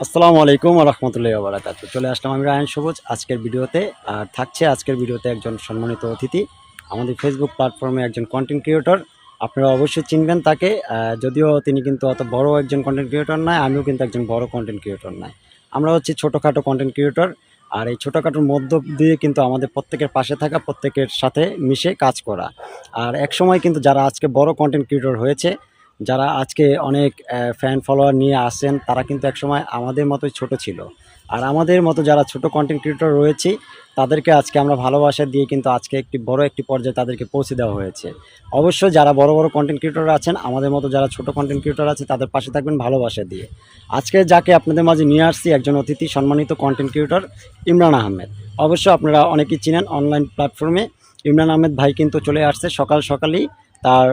আসসালামু আলাইকুম ওয়া রাহমাতুল্লাহি ওয়া বারাকাতুহু। চলে আসলাম আমি রায়হান সবুজ আজকের ভিডিওতে। আর থাকছে আজকের ভিডিওতে একজন সম্মানিত অতিথি, আমাদের ফেসবুক প্ল্যাটফর্মে একজন কন্টেন্ট ক্রিয়েটর। আপনারা অবশ্যই চিনবেন তাকে। যদিও তিনি কিন্তু অত বড় একজন কন্টেন্ট ক্রিয়েটর নয়, আমিও কিন্তু একজন বড় কন্টেন্ট ক্রিয়েটর নয়। আমরা হচ্ছি ছোটোখাটো কন্টেন্ট ক্রিয়েটর। আর এই ছোটোখাটোর মধ্য দিয়ে কিন্তু আমাদের প্রত্যেকের পাশে থাকা, প্রত্যেকের সাথে মিশে কাজ করা। আর একসময় কিন্তু যারা আজকে বড় কন্টেন্ট ক্রিয়েটর হয়েছে, যারা আজকে অনেক ফ্যান ফলোয়ার নিয়ে আসেন, তারা কিন্তু একসময় আমাদের মতোই ছোট ছিল। আর আমাদের মতো যারা ছোট কন্টেন্ট ক্রিয়েটর রয়েছি, তাদেরকে আজকে আমরা ভালোবাসা দিয়ে কিন্তু আজকে একটি পর্যায়ে তাদেরকে পৌঁছে দেওয়া হয়েছে। অবশ্যই যারা বড় বড় কন্টেন্ট ক্রিয়েটর আছেন, আমাদের মতো যারা ছোট কন্টেন্ট ক্রিয়েটর আছে, তাদের পাশে থাকবেন ভালোবাসা দিয়ে। আজকে যাকে আপনাদের মাঝে নিয়ে আসছি, একজন অতিথি, সম্মানিত কন্টেন্ট ক্রিয়েটর ইমরান আহমেদ। অবশ্য আপনারা অনেকেই চিনেন অনলাইন প্ল্যাটফর্মে। ইমরান আহমেদ ভাই কিন্তু চলে আসছে সকাল সকালেই তার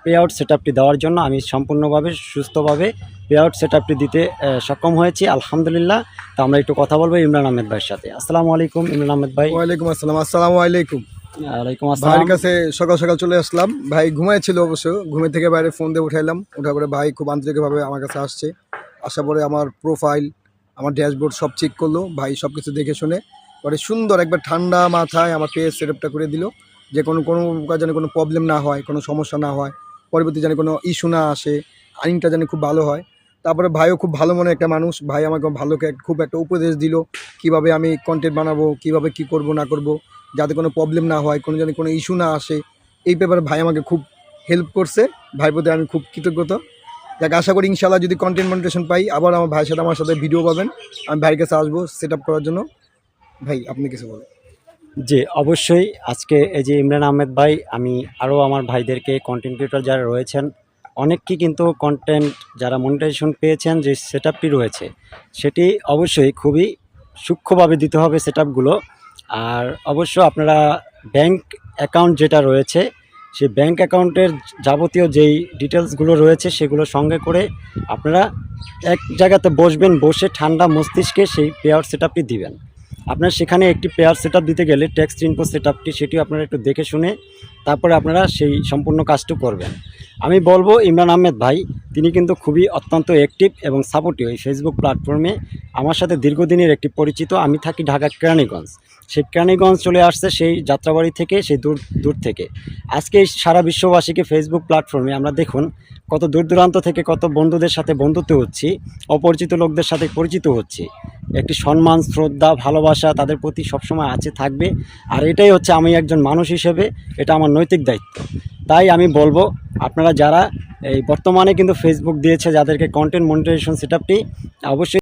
পে আউট সেটআপটি দেওয়ার জন্য। আমি সম্পূর্ণভাবে সুস্থভাবে পে আউট সেটআপটি দিতে সক্ষম হয়েছি, আলহামদুলিল্লাহ। তো আমরা একটু কথা বলবো ইমরান আহমেদ ভাইয়ের সাথে। আসসালামু আলাইকুম ইমরান আহমেদ ভাই। ওয়ালাইকুম আসসালাম। আসসালামু আলাইকুম। ওয়ালাইকুম ভাইয়ের আসসালাম। কাছে সকাল সকাল চলে আসলাম। ভাই ঘুমাইছিল, অবশ্য ঘুমের থেকে বাইরে ফোন দিয়ে উঠাইলাম। ওঠার পরে ভাই খুব আন্তরিকভাবে আমার কাছে আসছে। আসার পরে আমার প্রোফাইল, আমার ড্যাশবোর্ড সব চেক করলো। ভাই সব কিছু দেখে শুনে পরে সুন্দর একবার ঠান্ডা মাথায় আমার পেজ সেটআপটা করে দিল, যে কোনো যেন কোনো প্রবলেম না হয়, কোনো সমস্যা না হয়, পরবর্তী যেন কোনো ইস্যু না আসে, আর্নিংটা যেন খুব ভালো হয়। তারপরে ভাইও খুব ভালো মনে একটা মানুষ। ভাই আমাকে খুব একটা উপদেশ দিল, কিভাবে আমি কন্টেন্ট বানাবো, কিভাবে কি করব না করব, যাতে কোনো প্রবলেম না হয়, কোনো যেন কোনো ইস্যু না আসে। এই ব্যাপারে ভাই আমাকে খুব হেল্প করছে। ভাইয়ের প্রতি আমি খুব কৃতজ্ঞতা। যাক, আশা করি ইনশাআল্লাহ যদি কন্টেন্ট মনিটেশন পাই, আবার আমার ভাইয়ের সাথে আমার সাথে ভিডিও পাবেন। আমি ভাইয়ের কাছে আসবো সেট আপ করার জন্য। ভাই আপনি কিছু বলেন। জি, অবশ্যই। আজকে এই যে ইমরান আহমেদ ভাই, আমি আরও আমার ভাইদেরকে, কন্টেন্ট ক্রিয়েটর যারা রয়েছেন, অনেককে কিন্তু কন্টেন্ট যারা মনিটাইজেশন পেয়েছেন, যে সেটআপটি রয়েছে সেটি অবশ্যই খুবই সূক্ষ্মভাবে দিতে হবে সেটআপগুলো। আর অবশ্য আপনারা ব্যাংক অ্যাকাউন্ট যেটা রয়েছে, সেই ব্যাংক অ্যাকাউন্টের যাবতীয় যেই ডিটেলসগুলো রয়েছে সেগুলো সঙ্গে করে আপনারা এক জায়গাতে বসবেন, বসে ঠান্ডা মস্তিষ্কে সেই পে আউট সেটআপটি দিবেন। আপনার সেখানে একটি পেয়ার সেটআপ দিতে গেলে টেক্সট ইনপো সেটআপটি, সেটিও আপনারা একটু দেখে শুনে তারপরে আপনারা সেই সম্পূর্ণ কাজটি করবেন। আমি বলবো ইমরান আহমেদ ভাই, তিনি কিন্তু খুবই অত্যন্ত অ্যাক্টিভ এবং সাপোর্টিভ এই ফেসবুক প্ল্যাটফর্মে। আমার সাথে দীর্ঘদিনের একটি পরিচিত। আমি থাকি ঢাকা কেরানীগঞ্জ। সেই কেরানীগঞ্জ চলে আসছে সেই যাত্রাবাড়ি থেকে, সেই দূর থেকে। আজকে এই সারা বিশ্ববাসীকে ফেসবুক প্ল্যাটফর্মে আমরা দেখুন কত দূর দূরান্ত থেকে কত বন্ধুদের সাথে বন্ধুত্ব হচ্ছি, অপরিচিত লোকদের সাথে পরিচিত হচ্ছি। একটি সম্মান, শ্রদ্ধা, ভালোবাসা তাদের প্রতি সবসময় আছে, থাকবে। আর এটাই হচ্ছে আমি একজন মানুষ হিসেবে এটা আমার নৈতিক দায়িত্ব। তাই আমি বলবো আপনারা যারা এই বর্তমানে কিন্তু ফেসবুক দিয়েছে যাদেরকে কন্টেন্ট মনিটাইজেশন সেটআপটি, অবশ্যই